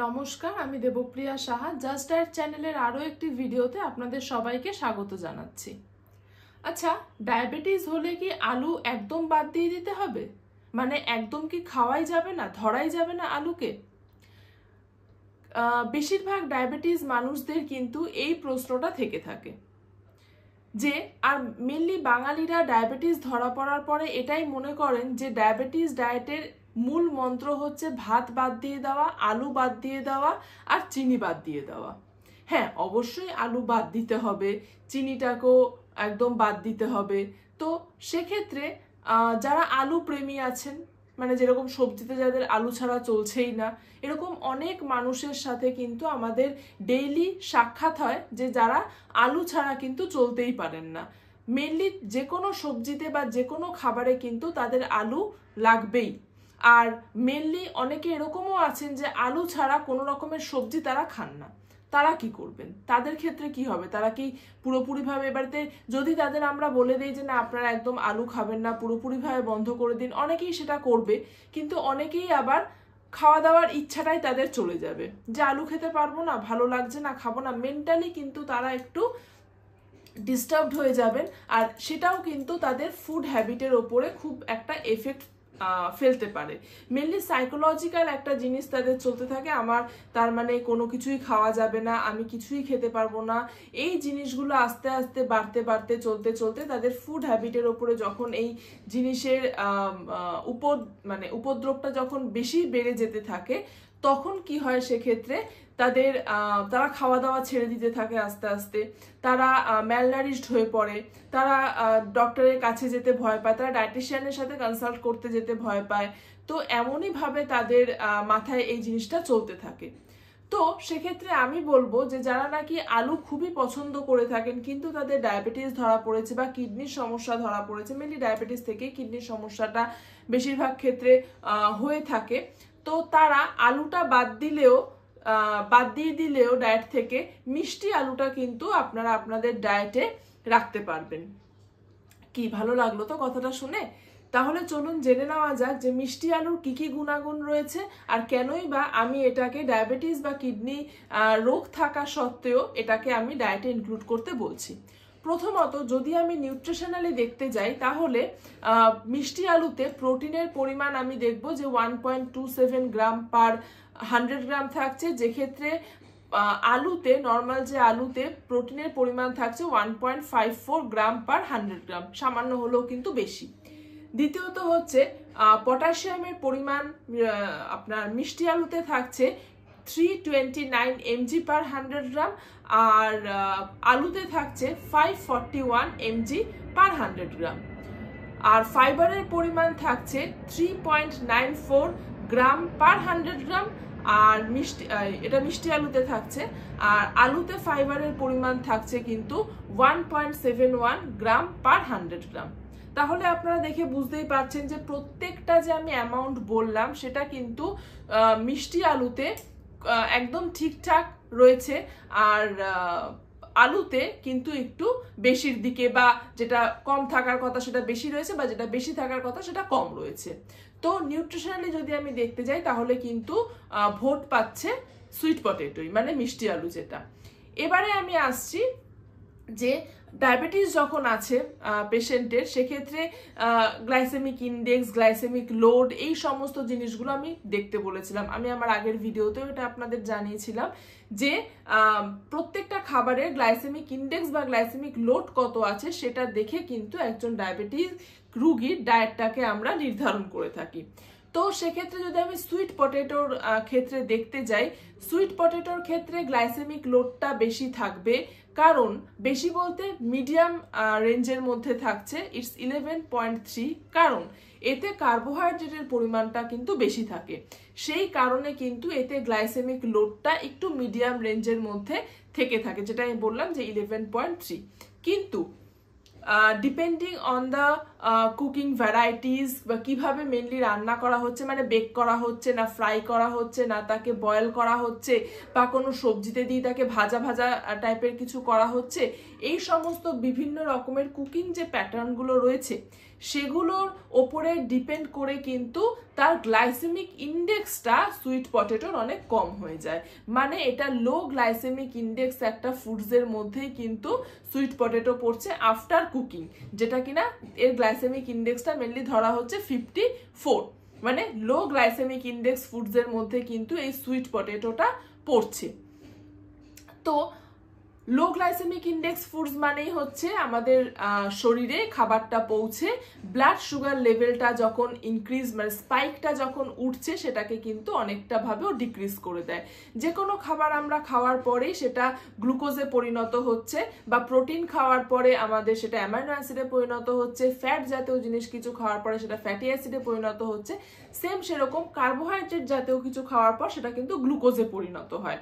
নমস্কার, আমি Debapriya Saha. Just diet চ্যানেলের আরও একটি ভিডিওতে আপনাদের সবাইকে স্বাগত জানাচ্ছি। আচ্ছা, ডায়াবেটিস হলে কি আলু একদম বাদ দিয়ে দিতে হবে? মানে একদম কি খাওয়াই যাবে না, ধরাই যাবে না আলুকে? বেশিরভাগ ডায়াবেটিস মানুষদের কিন্তু এই প্রশ্নটা থেকে থাকে যে, আর মেনলি বাঙালিরা ডায়াবেটিস ধরা পড়ার পরে এটাই মনে করেন যে ডায়াবেটিস ডায়েটের মূল মন্ত্র হচ্ছে ভাত বাদ দিয়ে দেওয়া, আলু বাদ দিয়ে দেওয়া আর চিনি বাদ দিয়ে দেওয়া। হ্যাঁ, অবশ্যই আলু বাদ দিতে হবে, চিনিটাকেও একদম বাদ দিতে হবে। তো সেক্ষেত্রে যারা আলু প্রেমী আছেন, মানে যেরকম সবজিতে যাদের আলু ছাড়া চলছেই না, এরকম অনেক মানুষের সাথে কিন্তু আমাদের ডেইলি সাক্ষাৎ হয় যে যারা আলু ছাড়া কিন্তু চলতেই পারেন না। মেনলি যে কোনো সবজিতে বা যে কোনো খাবারে কিন্তু তাদের আলু লাগবেই। আর মেনলি অনেকে এরকমও আছেন যে আলু ছাড়া কোনো রকমের সবজি তারা খান না। তারা কি করবেন? তাদের ক্ষেত্রে কি হবে? তারা কি পুরোপুরিভাবে এবারে যদি তাদের আমরা বলে দিই যে না, আপনারা একদম আলু খাবেন না, পুরোপুরিভাবে বন্ধ করে দিন, অনেকেই সেটা করবে। কিন্তু অনেকেই আবার খাওয়া দাওয়ার ইচ্ছাটাই তাদের চলে যাবে যে আলু খেতে পারবো না, ভালো লাগছে না, খাবো না। মেন্টালি কিন্তু তারা একটু ডিস্টার্বড হয়ে যাবেন, আর সেটাও কিন্তু তাদের ফুড হ্যাবিটের ওপরে খুব একটা এফেক্ট ফেলতে পারে। মেনলি সাইকোলজিক্যাল একটা জিনিস তাদের চলতে থাকে, আমার তার মানে কোনো কিছুই খাওয়া যাবে না, আমি কিছুই খেতে পারবো না। এই জিনিসগুলো আস্তে আস্তে বাড়তে বাড়তে চলতে চলতে তাদের ফুড হ্যাবিটের ওপরে যখন এই জিনিসের উপদ্রবটা যখন বেশি বেড়ে যেতে থাকে, তখন কি হয় সেক্ষেত্রে তারা খাওয়া দাওয়া ছেড়ে দিতে থাকে আস্তে আস্তে, তারা ম্যালনারিশড হয়ে পড়ে, তারা ডক্টরের কাছে যেতে ভয় পায়, তারা ডায়েটিশিয়ানের সাথে কনসাল্ট করতে যেতে ভয় পায়। তো এমনই ভাবে তাদের মাথায় এই জিনিসটা চলতে থাকে। তো সেক্ষেত্রে আমি বলবো যে যারা নাকি আলু খুবই পছন্দ করে থাকেন কিন্তু তাদের ডায়াবেটিস ধরা পড়েছে বা কিডনির সমস্যা ধরা পড়েছে, মেনলি ডায়াবেটিস থেকে কিডনির সমস্যাটা বেশিরভাগ ক্ষেত্রে হয়ে থাকে, তো তারা আলুটা বাদ দিয়ে দিলেও ডায়েট থেকে মিষ্টি আলুটা কিন্তু আপনারা আপনাদের ডায়েটে রাখতে পারবেন। কি ভালো লাগলো তো কথাটা শুনে? তাহলে চলুন জেনে নেওয়া যাক যে মিষ্টি আলুর কি কি গুণাগুণ রয়েছে, আর কেনই বা আমি এটাকে ডায়াবেটিস বা কিডনি রোগ থাকা সত্ত্বেও এটাকে আমি ডায়েটে ইনক্লুড করতে বলছি। প্রথমত, যদি আমি নিউট্রিশনালি দেখতে যাই তাহলে মিষ্টি আলুতে প্রোটিনের পরিমাণ আমি দেখব যে 1.27 গ্রাম পার 100 গ্রাম থাকছে, যেক্ষেত্রে আলুতে নর্মাল যে আলুতে প্রোটিনের পরিমাণ থাকছে 1.54 গ্রাম পার 100 গ্রাম, সামান্য হলেও কিন্তু বেশি। দ্বিতীয়ত হচ্ছে পটাশিয়ামের পরিমাণ আপনার মিষ্টি আলুতে থাকছে 329 mg পার 100 গ্রাম, আর আলুতে থাকছে 541 mg পার 100 গ্রাম। আর ফাইবারের পরিমাণ থাকছে 3.94 গ্রাম পার 100 গ্রাম, আর এটা মিষ্টি আলুতে থাকছে। আর আলুতে ফাইবারের পরিমাণ থাকছে কিন্তু 1.71 গ্রাম পার 100 গ্রাম। তাহলে আপনারা দেখে বুঝতেই পারছেন যে প্রত্যেকটা যে আমি অ্যামাউন্ট বললাম সেটা কিন্তু মিষ্টি আলুতে একদম ঠিকঠাক রয়েছে, আর আলুতে কিন্তু একটু বেশির দিকে, বা যেটা কম থাকার কথা সেটা বেশি রয়েছে, বা যেটা বেশি থাকার কথা সেটা কম রয়েছে। তো নিউট্রিশনালি যদি আমি দেখতে যাই তাহলে কিন্তু ভোট পাচ্ছে সুইট পটেটোই, মানে মিষ্টি আলু যেটা। এবারে আমি আসছি যে ডায়াবেটিস যখন আছে পেশেন্টের, সেক্ষেত্রে গ্লাইসেমিক ইন্ডেক্স, গ্লাইসেমিক লোড, এই সমস্ত জিনিসগুলো আমি দেখতে বলেছিলাম। আমি আমার আগের ভিডিওতেও এটা আপনাদের জানিয়েছিলাম যে প্রত্যেকটা খাবারের গ্লাইসেমিক ইন্ডেক্স বা গ্লাইসেমিক লোড কত আছে সেটা দেখে কিন্তু একজন ডায়াবেটিস রুগীর ডায়েটটাকে আমরা নির্ধারণ করে থাকি। তো সেক্ষেত্রে যদি আমি সুইট পটেটোর ক্ষেত্রে দেখতে যাই, সুইট পটেটোর ক্ষেত্রে গ্লাইসেমিক লোডটা বেশি থাকবে, কারণ বেশি বলতে মিডিয়াম রেঞ্জের মধ্যে থাকছে, ইটস 11.3, কারণ এতে কার্বোহাইড্রেটের পরিমাণটা কিন্তু বেশি থাকে, সেই কারণে কিন্তু এতে গ্লাইসেমিক লোডটা একটু মিডিয়াম রেঞ্জের মধ্যে থেকে থাকে, যেটা আমি বললাম যে 11.3। কিন্তু depending on the cooking varieties বা কিভাবে মেনলি রান্না করা হচ্ছে, মানে বেক করা হচ্ছে না ফ্রাই করা হচ্ছে না তাকে বয়েল করা হচ্ছে বা কোনো সবজিতে দিয়ে তাকে ভাজা ভাজা টাইপের কিছু করা হচ্ছে, এই সমস্ত বিভিন্ন রকমের কুকিং যে প্যাটার্নগুলো রয়েছে সেগুলোর ওপরে ডিপেন্ড করে কিন্তু তার গ্লাইসেমিক ইন্ডেক্সটা সুইট পটেটোর অনেক কম হয়ে যায়। মানে এটা লো গ্লাইসেমিক ইন্ডেক্স একটা ফুডসের মধ্যেই কিন্তু সুইট পটেটো পড়ছে আফটার কুকিং, যেটা কিনা এর গ্লাইসেমিক ইন্ডেক্সটা মেনলি ধরা হচ্ছে 54, মানে লো গ্লাইসেমিক ইন্ডেক্স ফুডসের মধ্যে কিন্তু এই সুইট পটেটোটা পড়ছে। তো লো গ্লাইসেমিক ইন্ডেক্স ফুডস মানেই হচ্ছে আমাদের শরীরে খাবারটা পৌঁছে ব্লাড সুগার লেভেলটা যখন ইনক্রিজ, মানে স্পাইকটা যখন উঠছে সেটাকে কিন্তু অনেকটা ভাবেও ডিক্রিজ করে দেয়। যে কোনো খাবার আমরা খাওয়ার পরেই সেটা গ্লুকোজে পরিণত হচ্ছে, বা প্রোটিন খাওয়ার পরে আমাদের সেটা অ্যামাইনো অ্যাসিডে পরিণত হচ্ছে, ফ্যাট জাতীয় জিনিস কিছু খাওয়ার পরে সেটা ফ্যাটি অ্যাসিডে পরিণত হচ্ছে, সেম সেরকম কার্বোহাইড্রেট জাতীয় কিছু খাওয়ার পর সেটা কিন্তু গ্লুকোজে পরিণত হয়।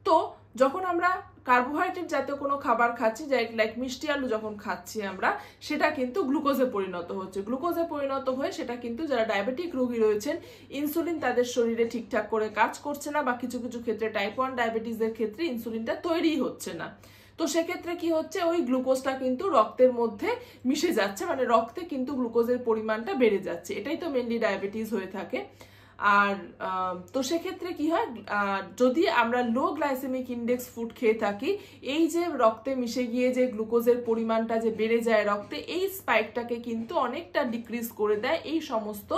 তো যখন আমরা কার্বোহাইড্রেট জাতীয় কোনো খাবার খাচ্ছি, লাইক মিষ্টি আলু যখন খাচ্ছি আমরা, সেটা কিন্তু গ্লুকোজে পরিণত হচ্ছে। গ্লুকোজে পরিণত হয়ে সেটা কিন্তু যারা ডায়াবেটিক রোগী রয়েছেন, ইনসুলিন তাদের শরীরে ঠিকঠাক করে কাজ করছে না, বা কিছু কিছু ক্ষেত্রে টাইপ 1 ডায়াবেটিসের ক্ষেত্রে ইনসুলিনটা তৈরি হচ্ছে না। তো সেক্ষেত্রে কি হচ্ছে, ওই গ্লুকোজটা কিন্তু রক্তের মধ্যে মিশে যাচ্ছে, মানে রক্তে কিন্তু গ্লুকোজের পরিমাণটা বেড়ে যাচ্ছে। এটাই তো মেনলি ডায়াবেটিস হয়ে থাকে। আর তো সেক্ষেত্রে কি হয়, যদি আমরা লো গ্লাইসেমিক ইন্ডেক্স ফুড খেয়ে থাকি, এই যে রক্তে মিশে গিয়ে যে গ্লুকোজের পরিমাণটা যে বেড়ে যায় রক্তে, এই স্পাইকটাকে কিন্তু অনেকটা ডিক্রিজ করে দেয় এই সমস্ত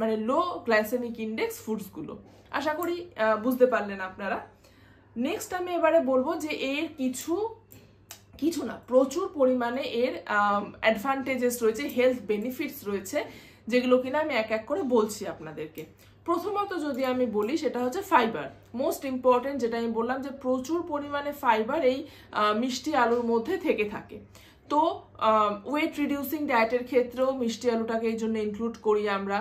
মানে লো গ্লাইসেমিক ইন্ডেক্স ফুডসগুলো। আশা করি বুঝতে পারলেন আপনারা। নেক্সট আমি এবারে বলবো যে এর কিছু না, প্রচুর পরিমাণে এর অ্যাডভান্টেজেস রয়েছে, হেলথ বেনিফিটস রয়েছে, যেগুলো কিনা আমি এক এক করে বলছি আপনাদেরকে। প্রথমত যদি আমি বলি সেটা হচ্ছে ফাইবার, মোস্ট ইম্পর্টেন্ট, যেটা আমি বললাম যে প্রচুর পরিমাণে ফাইবার এই মিষ্টি আলুর মধ্যে থেকে থাকে। তো ওয়েট রিডিউসিং ডায়েটের ক্ষেত্রেও মিষ্টি আলুটাকে এই জন্য ইনক্লুড করি আমরা।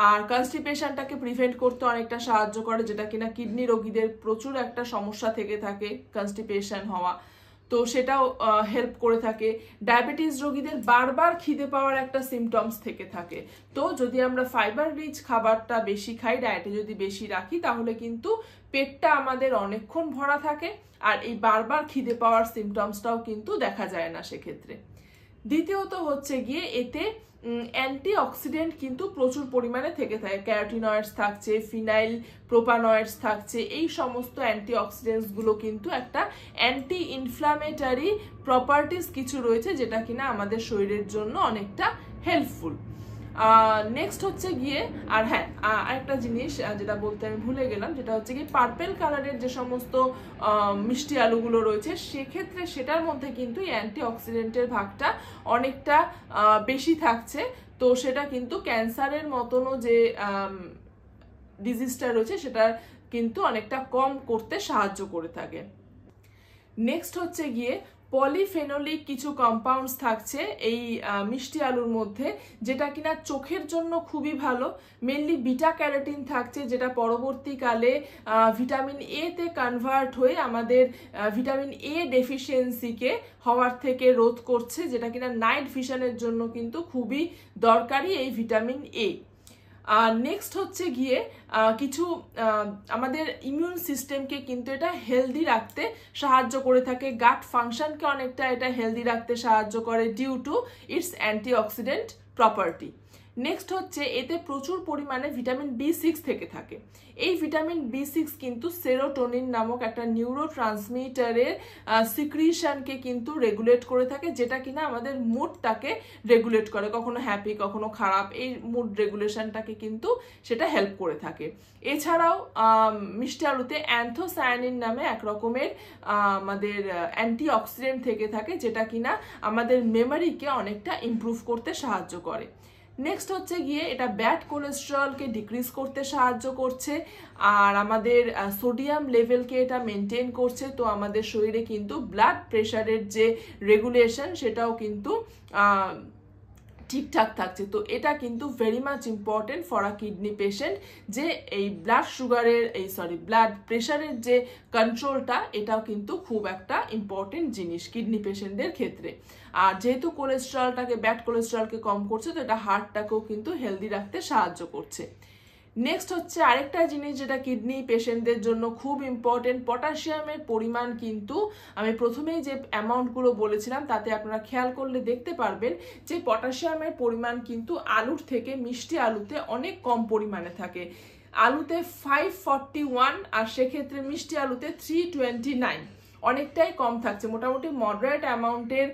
আর কনস্টিপেশনটাকে প্রিভেন্ট করতে অনেকটা সাহায্য করে, যেটা কিনা কিডনি রোগীদের প্রচুর একটা সমস্যা থেকে থাকে কনস্টিপেশন হওয়া, তো সেটাও হেল্প করে থাকে। ডায়াবেটিস রোগীদের বারবার খিদে পাওয়ার একটা সিমটমস থেকে থাকে, তো যদি আমরা ফাইবার রিচ খাবারটা বেশি খাই, ডায়েটে যদি বেশি রাখি, তাহলে কিন্তু পেটটা আমাদের অনেকক্ষণ ভরা থাকে, আর এই বারবার খিদে পাওয়ার সিমটমসটাও কিন্তু দেখা যায় না সেক্ষেত্রে। দ্বিতীয়ত হচ্ছে গিয়ে এতে অ্যান্টিঅক্সিডেন্ট কিন্তু প্রচুর পরিমাণে থেকে থাকে, ক্যারোটিনয়েডস থাকছে, ফিনাইল প্রোপানয়েডস থাকছে, এই সমস্ত অ্যান্টিঅক্সিডেন্টস গুলো কিন্তু একটা অ্যান্টি ইনফ্লামেটারি প্রপার্টিস কিছু রয়েছে, যেটা কিনা আমাদের শরীরের জন্য অনেকটা হেল্পফুল। নেক্সট হচ্ছে গিয়ে, আর হ্যাঁ আরেকটা জিনিস যেটা বলতে আমি ভুলে গেলাম, যেটা হচ্ছে গিয়ে পার্পেল কালারের যে সমস্ত মিষ্টি আলুগুলো রয়েছে, সেক্ষেত্রে সেটার মধ্যে কিন্তু অ্যান্টিঅক্সিডেন্টের ভাগটা অনেকটা বেশি থাকছে, তো সেটা কিন্তু ক্যান্সারের মতনও যে ডিজিজটা রয়েছে সেটা কিন্তু অনেকটা কম করতে সাহায্য করে থাকে। নেক্সট হচ্ছে গিয়ে পলিফেনোলিক কিছু কম্পাউন্ডস থাকছে এই মিষ্টি আলুর মধ্যে, যেটা কিনা চোখের জন্য খুবই ভালো। মেনলি বিটা ক্যারোটিন থাকছে, যেটা পরবর্তীকালে ভিটামিন এ তে কনভার্ট হয়ে আমাদের ভিটামিন এ ডেফিসিয়েন্সিকে হওয়ার থেকে রোধ করছে, যেটা কিনা নাইট ভিশনের জন্য কিন্তু খুবই দরকারি এই ভিটামিন এ। নেক্সট হচ্ছে গিয়ে কিছু আমাদের ইমিউন সিস্টেমকে কিন্তু এটা হেলদি রাখতে সাহায্য করে থাকে, গাট ফাংশনকে অনেকটা এটা হেলদি রাখতে সাহায্য করে due to its antioxidant property. Next হচ্ছে এতে প্রচুর পরিমাণে ভিটামিন B6 থেকে থাকে। এই ভিটামিন B6 কিন্তু সেরোটোনিন নামক একটা নিউরোট্রান্সমিটারের সিক্রিশনকে কিন্তু রেগুলেট করে থাকে, যেটা কিনা আমাদের মুডটাকে রেগুলেট করে, কখনো হ্যাপি কখনো খারাপ, এই মুড রেগুলেশনটাকে কিন্তু সেটা হেল্প করে থাকে। এছাড়াও মিষ্টি আলুতে অ্যান্থোসায়ানিন নামে এক রকমের আমাদের অ্যান্টিঅক্সিডেন্ট থেকে থাকে, যেটা কিনা আমাদের মেমোরিকে অনেকটা ইমপ্রুভ করতে সাহায্য করে। নেক্সট হচ্ছে গিয়ে এটা ব্যাড কোলেস্টেরলকে ডিক্রিজ করতে সাহায্য করছে, আর আমাদের সোডিয়াম লেভেলকে এটা মেনটেন করছে, তো আমাদের শরীরে কিন্তু ব্লাড প্রেশারের যে রেগুলেশন সেটাও কিন্তু ঠিকঠাক থাকছে। তো এটা কিন্তু very much important for a kidney patient, যে এই ব্লাড প্রেশারের যে কন্ট্রোলটা, এটাও কিন্তু খুব একটা ইম্পর্টেন্ট জিনিস কিডনি পেশেন্টদের ক্ষেত্রে। আর যেহেতু ব্যাড কোলেস্টেরলকে কম করছে, তো এটা হার্টটাকেও কিন্তু হেলদি রাখতে সাহায্য করছে। নেক্সট হচ্ছে আরেকটা জিনিস যেটা কিডনি পেশেন্টদের জন্য খুব ইম্পর্টেন্ট, পটাশিয়ামের পরিমাণ কিন্তু আমি প্রথমেই যে অ্যামাউন্টগুলো বলেছিলাম তাতে আপনারা খেয়াল করলে দেখতে পারবেন যে পটাশিয়ামের পরিমাণ কিন্তু আলুর থেকে মিষ্টি আলুতে অনেক কম পরিমাণে থাকে। আলুতে 541 আর সেক্ষেত্রে মিষ্টি আলুতে 329, অনেকটাই কম থাকছে। মোটামুটি মডারেট অ্যামাউন্টের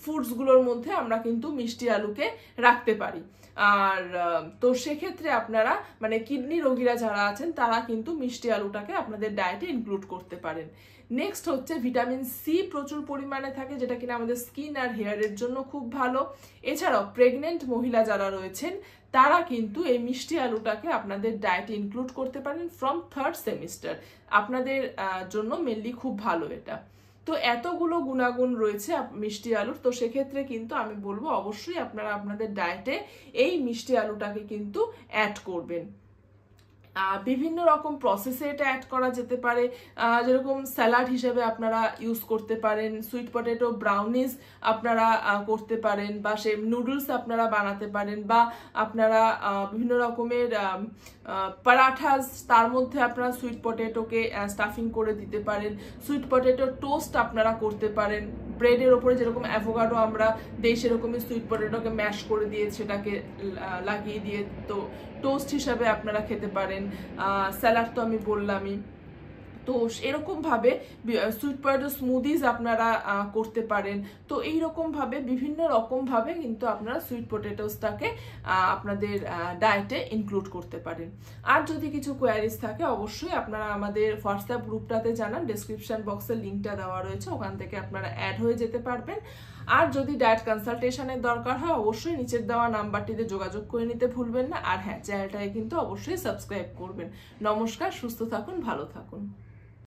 ফুডসগুলোর মধ্যে আমরা কিন্তু মিষ্টি আলুকে রাখতে পারি। আর তো সেক্ষেত্রে আপনারা মানে কিডনি রোগীরা যারা আছেন তারা কিন্তু মিষ্টি আলুটাকে আপনাদের ডায়েটে ইনক্লুড করতে পারেন। নেক্সট হচ্ছে ভিটামিন সি প্রচুর পরিমাণে থাকে, যেটা কিনা আমাদের স্কিন আর হেয়ারের জন্য খুব ভালো। এছাড়াও প্রেগনেন্ট মহিলা যারা রয়েছেন তারা কিন্তু এই মিষ্টি আলুটাকে আপনাদের ডায়েটে ইনক্লুড করতে পারেন ফ্রম 3rd সেমিস্টার, আপনাদের জন্য মেনলি খুব ভালো এটা। তো এতগুলো গুণাগুণ রয়েছে মিষ্টি আলুর, তো সেক্ষেত্রে কিন্তু আমি বলবো অবশ্যই আপনারা আপনাদের ডায়েটে এই মিষ্টি আলুটাকে কিন্তু অ্যাড করবেন। বিভিন্ন রকম প্রসেসে এটা অ্যাড করা যেতে পারে, যেরকম স্যালাড হিসেবে আপনারা ইউজ করতে পারেন, সুইট পটেটো ব্রাউনিজ আপনারা করতে পারেন, বা সে নুডলস আপনারা বানাতে পারেন, বা আপনারা বিভিন্ন রকমের পরাঠাস তার মধ্যে আপনারা সুইট পটেটোকে স্টাফিং করে দিতে পারেন। সুইট পটেটো টোস্ট আপনারা করতে পারেন, ব্রেডের ওপরে যেরকম অ্যাভোকাডো আমরা দেই সেরকমই সুইট পটেটোকে ম্যাশ করে দিয়ে সেটাকে লাগিয়ে দিয়ে তো টোস্ট হিসাবে আপনারা খেতে পারেন। স্যালাড তো আমি বললামই। তো এরকমভাবে সুইট পটেটো স্মুদিজ আপনারা করতে পারেন। তো এইরকমভাবে বিভিন্ন রকমভাবে কিন্তু আপনারা সুইট পটেটোসটাকে আপনাদের ডায়েটে ইনক্লুড করতে পারেন। আর যদি কিছু কোয়ারিজ থাকে অবশ্যই আপনারা আমাদের হোয়াটসঅ্যাপ গ্রুপটাতে জানান, ডেসক্রিপশন বক্সে লিঙ্কটা দেওয়া রয়েছে, ওখান থেকে আপনারা অ্যাড হয়ে যেতে পারবেন। আর যদি ডায়েট কনসালটেশনের দরকার হয় অবশ্যই নিচের দেওয়া নাম্বারটিতে যোগাযোগ করে নিতে ভুলবেন না। আর হ্যাঁ, চ্যানেলটাকে কিন্তু অবশ্যই সাবস্ক্রাইব করবেন। নমস্কার, সুস্থ থাকুন, ভালো থাকুন।